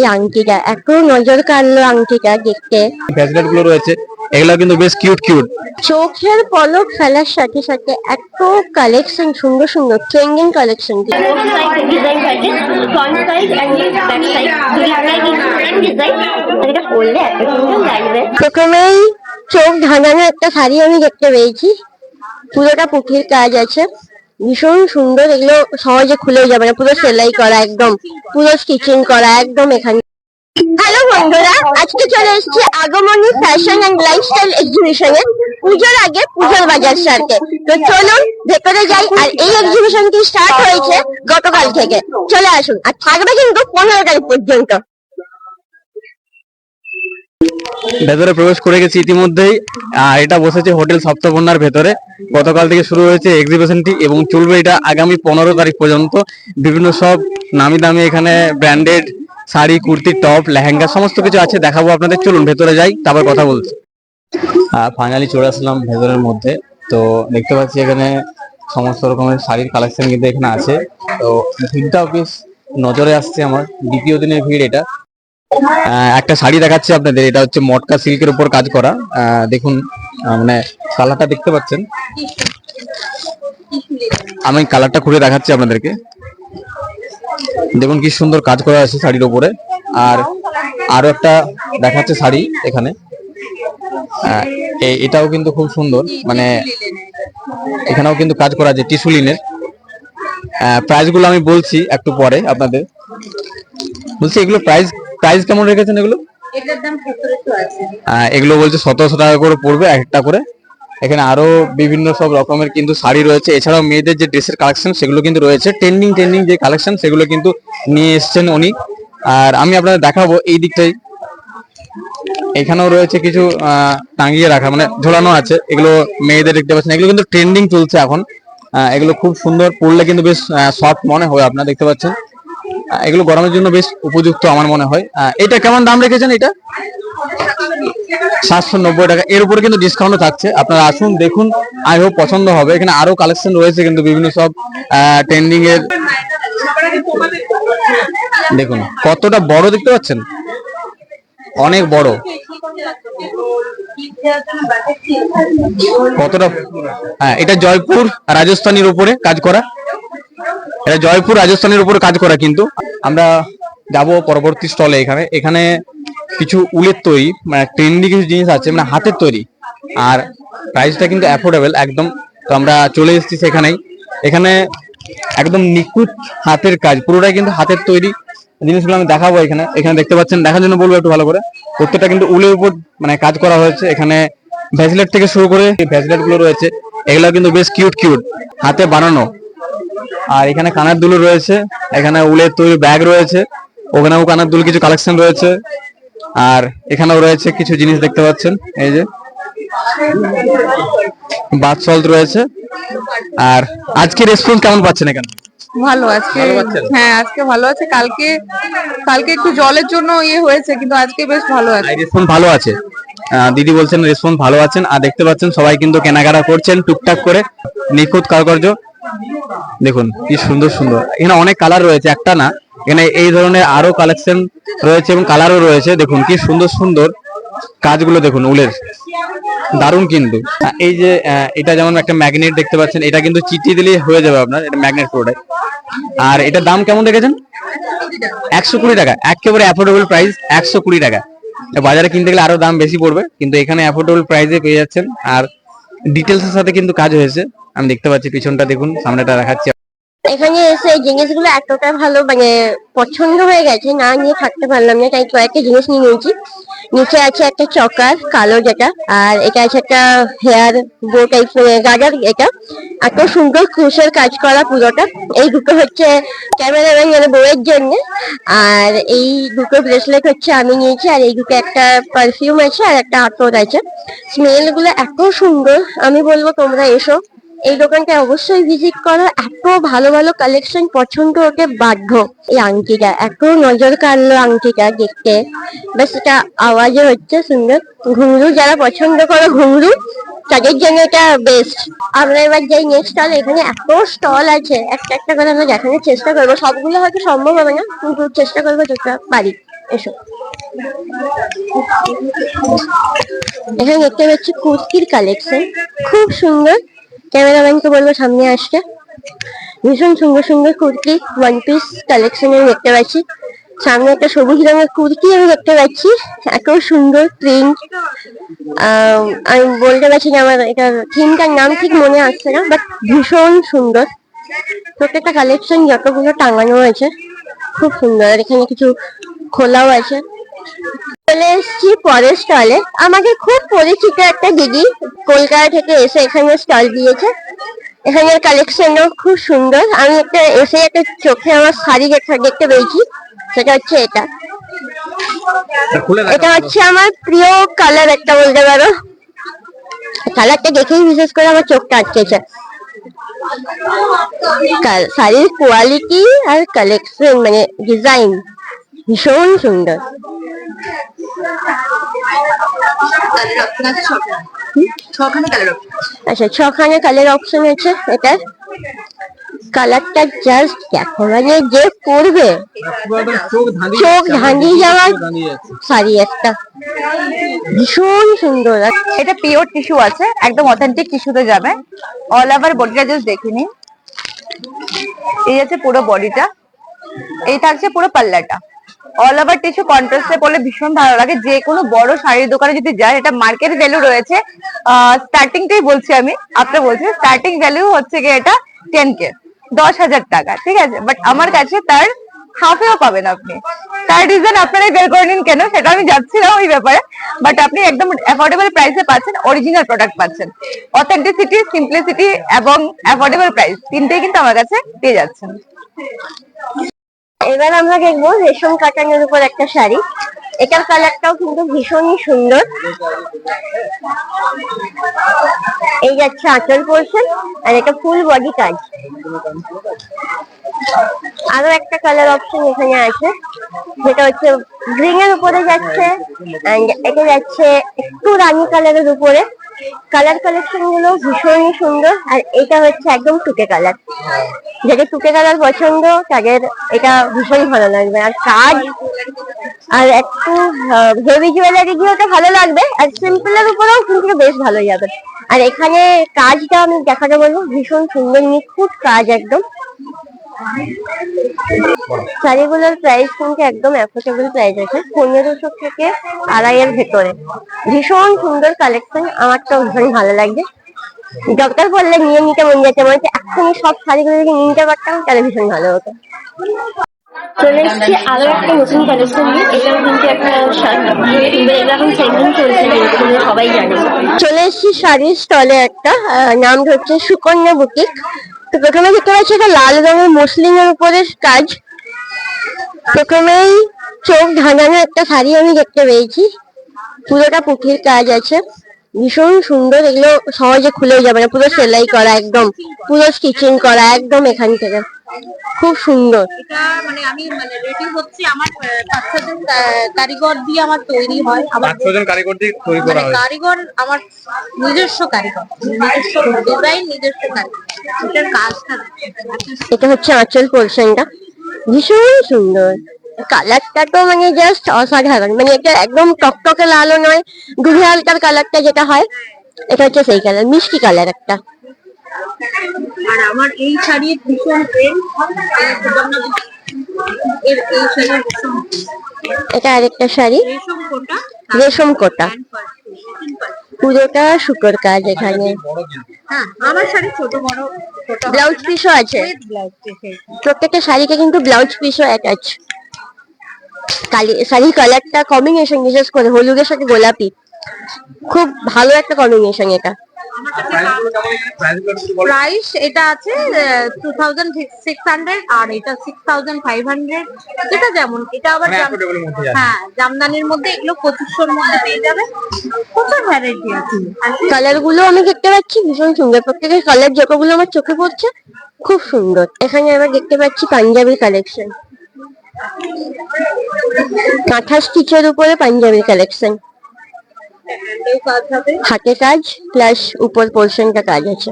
এই আংটিটা এত নজর কাড়লো, আংটিটা দেখতে ব্রেসলেট গুলো রয়েছে, এগুলো কিন্তু বেশ কিউট কিউট। চোখের পলক ফেলার সাথে সাথে এত কালেকশন, সুন্দর সুন্দর ট্রেন্ডিং কালেকশন। প্রথমেই চোখ ধাঁধানো একটা শাড়ি আমি দেখতে পেয়েছি, পুরোটা পুঁথির কাজ আছে, ভীষণ সুন্দর। এগুলো সহজে খুলে যাবে না, পুরো সেলাই করা, একদম পুরো স্টিচিং করা একদম এখানে। হ্যালো বন্ধুরা, আজকে চলে এসেছি আগমনী ফ্যাশন এন্ড লাইফস্টাইল এক্সিবিশনে, পুজোর আগে পুজোর বাজার সারতে। তো চলুন ভেতরে যাই। আর এই এক্সিবিশনটি স্টার্ট হয়েছে গতকাল থেকে, চলে আসুন। আর থাকবে কিন্তু 15 তারিখ পর্যন্ত। ভেতরে প্রবেশ করে গেছি ইতিমধ্যেই। এটা বসেছে হোটেল সপ্তপর্ণার ভেতরে। গতকাল থেকে শুরু হয়েছে এক্সিবিশনটি এবং চলবে এটা আগামী 15 তারিখ পর্যন্ত। বিভিন্ন সব নামি দামি এখানে ব্র্যান্ডেড শাড়ি, কুর্তি, টপ, লেহেঙ্গা সমস্ত কিছু আছে, দেখাবো আপনাদের। চলুন ভেতরে যাই, তারপর কথা বলছি। ফাইনালি চলে আসলাম ভেতরের মধ্যে। তো দেখতে পাচ্ছি এখানে সমস্ত রকমের শাড়ির কালেকশন কিন্তু এখানে আছে। তো ভিড়টাও বেশ নজরে আসছে আমার, দ্বিতীয় দিনের ভিড় এটা। একটা শাড়ি দেখাচ্ছি আপনাদের, এটা হচ্ছে মটকা সিল্কের উপর কাজ করা। দেখুন মানে কালারটা দেখতে পাচ্ছেন, আমি কালারটা খুলে দেখাচ্ছি আপনাদেরকে। দেখুন কি সুন্দর কাজ করা আছে শাড়ির উপরে। আর আরো একটা দেখাচ্ছে শাড়ি এখানে, এটাও কিন্তু খুব সুন্দর, মানে এখানেও কিন্তু কাজ করা আছে টিস্যু লিনের। প্রাইস গুলো আমি বলছি একটু পরে আপনাদের। বলছি এগুলো প্রাইস প্রাইস কেমন রেখেছেন এগুলো? এটার দাম 1700 আছে। এগুলো বলছে 1700 টাকা করে পড়বে একটা করে। এখানে আরো বিভিন্ন সব রকমের কিন্তু শাড়ি রয়েছে, এছাড়াও মেয়েদের যে ড্রেসের কালেকশন সেগুলো কিন্তু রয়েছে। ট্রেন্ডিং যে কালেকশন সেগুলো কিন্তু নিয়ে এসেছেন উনি। আর আমি আপনাদের দেখাবো এই দিকটাই, এখানেও রয়েছে কিছু টাঙিয়ে রাখা, মানে ঝোলানো আছে, এগুলো মেয়েদের দেখতে পাচ্ছেন। এগুলো কিন্তু ট্রেন্ডিং চলছে এখন। এগুলো খুব সুন্দর, পরলে কিন্তু বেশ সফট মনে হয়, আপনারা দেখতে পাচ্ছেন। এগুলো গরমের জন্য বেশ উপযুক্ত আমার মনে হয়। এটা কেমন দাম রেখেছেন? এটা 790 টাকা। এর উপরে কিন্তু ডিসকাউন্টও থাকছে, আপনারা আসুন দেখুন, আই হোপ পছন্দ হবে। এখানে আরো কালেকশন রয়েছে কিন্তু বিভিন্ন সব ট্রেন্ডিং এর। দেখুন কতটা বড় দেখতে পাচ্ছেন, অনেক বড়, কতটা। এটা জয়পুর রাজস্থানের উপরে কাজ করা, এটা জয়পুর রাজস্থানের উপরে কাজ করা। কিন্তু আমরা যাব পরবর্তী স্টলে। এখানে কিছু উলের তৈরি, মানে ট্রেন্ডি কিছু জিনিস আছে, মানে হাতের তৈরি, আর প্রাইসটা কিন্তু অ্যাফোর্ডেবল একদম। তো আমরা চলে এসেছি সেখানেই। এখানে একদম নিখুঁত হাতের কাজ, পুরোটাই কিন্তু হাতের তৈরি জিনিসগুলো আমি দেখাবো। এখানে দেখতে পাচ্ছেন, দেখার জন্য বলবো একটু ভালো করে। প্রত্যেকটা কিন্তু উলের উপর মানে কাজ করা হয়েছে। এখানে ভ্যাসলেট থেকে শুরু করে ভ্যাসলেট গুলো রয়েছে, এগুলো কিন্তু বেশ কিউট কিউট, হাতে বানানো। আর এখানে কানের দুল রয়েছে, এখানে উলের তৈরি ব্যাগ রয়েছে, ওখানেও কানের দুল কিছু কালেকশন রয়েছে। আর এখানেও রয়েছে কিছু জিনিস দেখতে পাচ্ছেন, এই যে বাথ সল্ট রয়েছে। আর আজকে রেসপন্স কেমন পাচ্ছেন এখানে? ভালো আজকে, হ্যাঁ আজকে ভালো আছে। কালকে একটু জলের জন্য হয়েছে, কিন্তু আজকে বেশ ভালো আছে, রেসপন্স ভালো আছে। দিদি বলছেন রেসপন্স ভালো আছেন। আর দেখতে পাচ্ছেন সবাই কিন্তু কেনাকাটা করছেন টুকটাক করে, নিখুঁত কারুকার্য। দেখুন কি সুন্দর সুন্দর, এখানে অনেক কালার রয়েছে, একটা না, এখানে এই ধরনের আরো কালেকশন রয়েছে এবং কালারও রয়েছে। দেখুন কি সুন্দর সুন্দর কাজগুলো, দেখুন উলের, দারুণ কিন্তু। এই যে এটা যেমন একটা ম্যাগনেট দেখতে পাচ্ছেন, এটা কিন্তু চিঠি দিলেই হয়ে যাবে আপনার, এটা ম্যাগনেট পুরোটাই। আর এটার দাম কেমন রেখেছেন? 120 টাকা, একেবারে অ্যাফোর্ডেবল প্রাইস, 120 টাকা। বাজারে কিনতে গেলে আরো দাম বেশি পড়বে, কিন্তু এখানে অ্যাফোর্ডেবল প্রাইসে পেয়ে যাচ্ছেন। আর ডিটেলস এর সাথে কিন্তু কাজ হয়েছে, আমি দেখতে পাচ্ছি। পিছনটা দেখুন, সামনেটা দেখাচ্ছি। এখানে এসে এই জিনিসগুলো এতটা ভালো, মানে পছন্দ হয়ে গেছে, না নিয়ে থাকতে পারলাম না, তাই কয়েকটা জিনিস নিয়ে নিয়েছি। নিচে আছে একটা চকার কালো যেটা, আর এটা আছে একটা হেয়ার বো টাইপ গাজার। এটা এত সুন্দর ক্রুশের কাজ করা পুরোটা। এই দুটো হচ্ছে ক্যামেরাম্যান মানে বউয়ের জন্য। আর এই দুটো ব্রেসলেট হচ্ছে আমি নিয়েছি। আর এই দুটো একটা পারফিউম আছে আর একটা আতর আছে। স্মেল গুলো এত সুন্দর, আমি বলবো তোমরা এসো, এই দোকানটা অবশ্যই ভিজিট করো। এত ভালো ভালো কালেকশন, পছন্দ হতে বাধ্য। এই আংটিটা এত নজর কাড়লো, আংটিটা দেখতে বেশ, এটা আওয়াজও হচ্ছে সুন্দর। ঘুঙরু যারা পছন্দ করো, ঘুঙরু তাদের জন্য এটা বেস্ট। আমরা এবার যাই নেক্সট স্টল। এখানে এত স্টল আছে, একটা একটা করে আমরা দেখানোর চেষ্টা করবো। সবগুলো হয়তো সম্ভব হবে না, কিন্তু চেষ্টা করবো যতটা পারি। এসো। এখানে দেখতে পাচ্ছি কুর্তির কালেকশন, খুব সুন্দর। ক্যামেরাম্যানকে বলবো সামনে আসতে। ভীষণ সুন্দর সুন্দর কুর্তি, ওয়ান পিস কালেকশন আমি দেখতে পাচ্ছি। সামনে একটা সবুজ রঙের কুর্তি আমি দেখতে পাচ্ছি, এত সুন্দর প্রিন্ট। আমি বলতে পারছি না, আমার এটা থিমটার নাম ঠিক মনে আসছে না, বাট ভীষণ সুন্দর। প্রত্যেকটা কালেকশন যতগুলো টাঙানো আছে খুব সুন্দর। আর এখানে কিছু খোলাও আছে। চলে এসেছি পরের স্টলে। আমাকে খুব পরিচিত একটা দিদি কলকাতা থেকে এসে এখানে স্টল দিয়েছে। এখানের কালেকশনও খুব সুন্দর। আমি একটা চোখে আমার শাড়ি দেখতে পেয়েছি, সেটা হচ্ছে এটা। এটা হচ্ছে আমার প্রিয় কালার একটা, বলতে পারো। কালারটা দেখেই বিশেষ করে আমার চোখটা আটকেছে। শাড়ির কোয়ালিটি আর কালেকশন মানে ডিজাইন ভীষণ সুন্দর। আচ্ছা, 6খানা কালার অপশন আছে এটার। কালারটা জাস্ট দেখো, মানে যে পরবে চোখ ধাঁধিয়ে যাওয়ার শাড়ি একটা, ভীষণ সুন্দর। এটা পিওর টিস্যু আছে, একদম অথেন্টিক টিস্যুতে যাবে। অল ওভার বডিটা জাস্ট দেখে নিন। এই আছে পুরো বডিটা, এই থাকছে পুরো পাল্লাটা। অল ওভার টিস্যু কন্ট্রাস্টে পরলে ভীষণ ভালো লাগে। যে কোনো বড় শাড়ির দোকানে যদি যায়, এটা মার্কেট ভ্যালু রয়েছে স্টার্টিংটাই বলছি আমি, আপনার বলছি স্টার্টিং ভ্যালু হচ্ছে গিয়ে এটা 10K, 10,000 টাকা, ঠিক আছে। বাট আমার কাছে তার হাফেও পাবেন আপনি। তার রিজন আপনারাই বের করে নিন কেন, সেটা আমি যাচ্ছি না ওই ব্যাপারে। বাট আপনি একদম অ্যাফোর্ডেবল প্রাইসে পাচ্ছেন, অরিজিনাল প্রোডাক্ট পাচ্ছেন। অথেন্টিসিটি, সিম্পলিসিটি এবং অ্যাফোর্ডেবল প্রাইস, তিনটেই কিন্তু আমার কাছে পেয়ে যাচ্ছেন। এবার আমরা দেখবো রেশম কাটানোর উপর একটা শাড়ি। এটার কালারটাও কিন্তু ভীষণই সুন্দর। এই যাচ্ছে আঁচল পোর্শন, আর এটা ফুল বডি কাজ। আরো একটা কালার অপশন এখানে আছে, যেটা হচ্ছে গ্রিন এর উপরে যাচ্ছে, এটা যাচ্ছে একটু রানী কালারের উপরে। কালার কালেকশন গুলো ভীষণই সুন্দর। আর এটা হচ্ছে একদম টুকে কালার, যাদের টুকে কালার পছন্দ তাদের এটা ভীষণ ভালো লাগবে। আর কাজ আর একটু হেভি জুয়েলারি দিয়ে ওটা ভালো লাগবে, আর সিম্পল এর উপরেও কিন্তু বেশ ভালো যাবে। আর এখানে কাজটা আমি দেখাতে বলবো, ভীষণ সুন্দর নিখুঁত কাজ একদম। শাড়িগুলোর প্রাইস কিন্তু একদম অ্যাফোর্ডেবল প্রাইস আছে, 1500 থেকে 2,500 ভেতরে। ভীষণ সুন্দর কালেকশন, আমার তো ভীষণ ভালো লাগছে। দরকার পড়লে নিয়ে নিতে মন যাচ্ছে, মনে হচ্ছে এখনই সব শাড়িগুলো যদি নিতে পারতাম তাহলে ভীষণ ভালো হতো। চলে এসেছি আরো একটা নতুন কালেকশন নিয়ে। এটাও কিন্তু একটা এখন ট্রেন্ডিং চলছে, কিন্তু সবাই জানে। চলে এসেছি শাড়ির স্টলে একটা, নাম হচ্ছে সুকন্যা বুটিক। তো প্রথমে দেখতে পাচ্ছি এটা লাল রঙের মসলিনের উপরে কাজ। প্রথমেই চোখ ধাঁধানো একটা শাড়ি আমি দেখতে পেয়েছি, পুরোটা পুঁথির কাজ আছে, ভীষণ সুন্দর। এগুলো সহজে খুলে যাবে না, পুরো সেলাই করা, একদম পুরো স্টিচিং করা একদম এখান থেকে, খুব সুন্দর। এটা মানে আমি রেডি হচ্ছে, আমার 5-6 জন কারিগর দিয়ে আমার তৈরি হয়। আমার 5-6 জন কারিগর দিয়ে তৈরি করা হয়। কারিগর আমার নিজস্ব কারিগর, নিজস্ব ডিজাইন, নিজস্ব কারিগর। এটার কাজটা এটা হচ্ছে আঁচল পোর্শনটা, ভীষণ সুন্দর। কালারটা তো মানে জাস্ট অসাধারণ, মানে এটা একদম টকটকে লালও নয়, দুধে হালকার কালারটা যেটা হয়, এটা হচ্ছে সেই কালার, মিষ্টি কালার একটা। আর আমার এই শাড়ির ভীষণ ট্রেন্ড, এই শাড়ির ভীষণ এটা আরেকটা শাড়ি, রেশম কোটা, রেশম কোটা, পুরোটা সুতোর কাজ এখানে। হ্যাঁ আমার শাড়ি ছোট বড় ছোট, ব্লাউজ পিসও আছে, ব্লাউজ পিস। প্রত্যেকটা শাড়িতে কিন্তু ব্লাউজ পিসও অ্যাটাচ। শাড়ির কালারটা কম্বিনেশন, বিশেষ করে হলুদের সাথে গোলাপি, খুব ভালো একটা কম্বিনেশন এটা। প্রাইস এটা আছে 2600 আর এটা 6500। এটা যেমন এটা আবার হ্যাঁ জামদানির মধ্যে, এগুলো 2500-র মধ্যে পেয়ে যাবে। প্রচুর ভ্যারাইটি আছে। কালার গুলো আমি দেখতে পাচ্ছি ভীষণ সুন্দর, প্রত্যেকের কালার যতগুলো আমার চোখে পড়ছে খুব সুন্দর। এখানে আবার দেখতে পাচ্ছি পাঞ্জাবি কালেকশন, কাঁথা স্টিচের উপরে পাঞ্জাবি কালেকশন, হাতে কাজ প্লাস উপর পোর্শনটা কাজ আছে,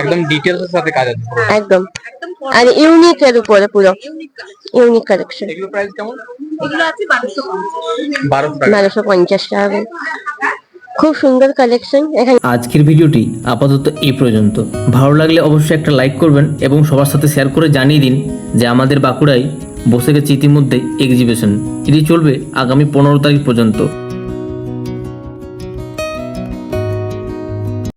একদম ডিটেইলস এর সাথে কাজ আছে। একদম একদম আর ইউনিক এর উপরে পুরো ইউনিক কালেকশন। Unique collection. এগুলো প্রাইস কেমন? এগুলো আছে 1250। 1200 টাকা। 1250 টাকা করে। খুব সুন্দর কালেকশন এখানে। আজকের ভিডিওটি আপাতত এই পর্যন্ত। ভালো লাগলে অবশ্যই একটা লাইক করবেন এবং সবার সাথে শেয়ার করে জানিয়ে দিন যে আমাদের বাঁকুড়ায় বসে গেছে ইতিমধ্যে এক্সিবিশন, এটি চলবে আগামী 15 তারিখ পর্যন্ত।